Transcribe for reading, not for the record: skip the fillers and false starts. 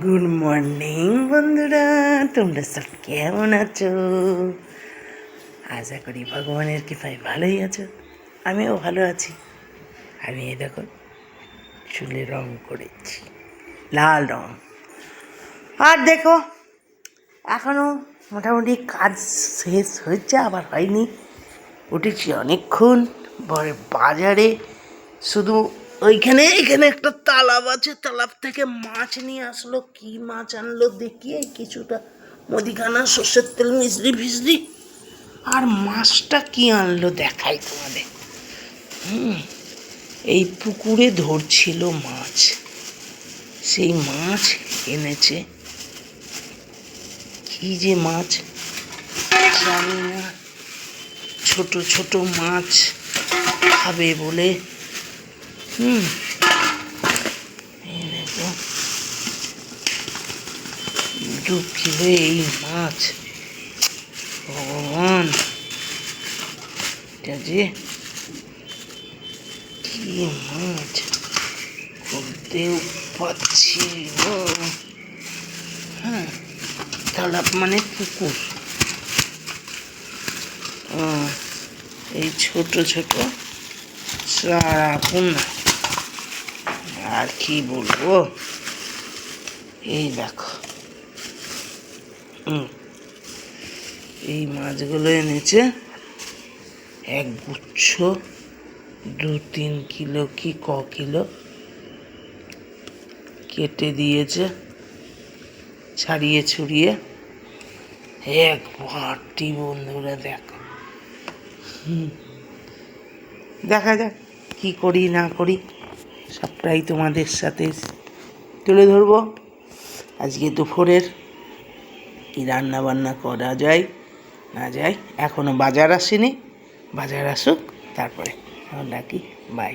Good morning বন্ধুরা, তোমরা সব কেমন আছো? আশা করি ভগবানের কৃপায় ভালোই আছো। আমিও ভালো আছি। আমি এই দেখো চুলে রং করেছি, লাল রং। আর দেখো এখনও মোটামুটি কাজ শেষ হয়েছে, আবার হয়নি। উঠেছি অনেকক্ষণ বাজারে। শুধু এখানে একটা তালাব আছে, তালাব থেকে মাছ নিয়ে আসলো। কি মাছ আনলো দেখি, কিছুটা মুদিখানা, সর্ষের তেল, মিশরি ফিসরি। আর মাছটা কি আনলো দেখাই তোমাদের। এই পুকুরে ধরছিল মাছ, সেই মাছ এনেছে। কি যে মাছ জানি না, ছোট ছোট মাছ খাবে বলে। দু কিলো এই মাছ, ভগবান, এটা যে কি মাছ খুলতেও পাচ্ছি না। তালাব মানে পুকুর। এই ছোট ছোট সারাপুনা, আর কি বলবো। এই দেখো, এই মাছগুলো এনেছে এক গুচ্ছ, 2-3 কিলো কি কিলো কেটে দিয়েছে, ছাড়িয়ে ছুড়িয়ে এক বাটি। বন্ধুরা দেখো, দেখা যাক কি করি না করি, সবটাই তোমাদের সাথে তুলে ধরবো। আজকে দুপুরের কি রান্না বান্না করা যায় না যায়, এখনো বাজার আসেনি। বাজার আসুক তারপরে ডাকি। বাই।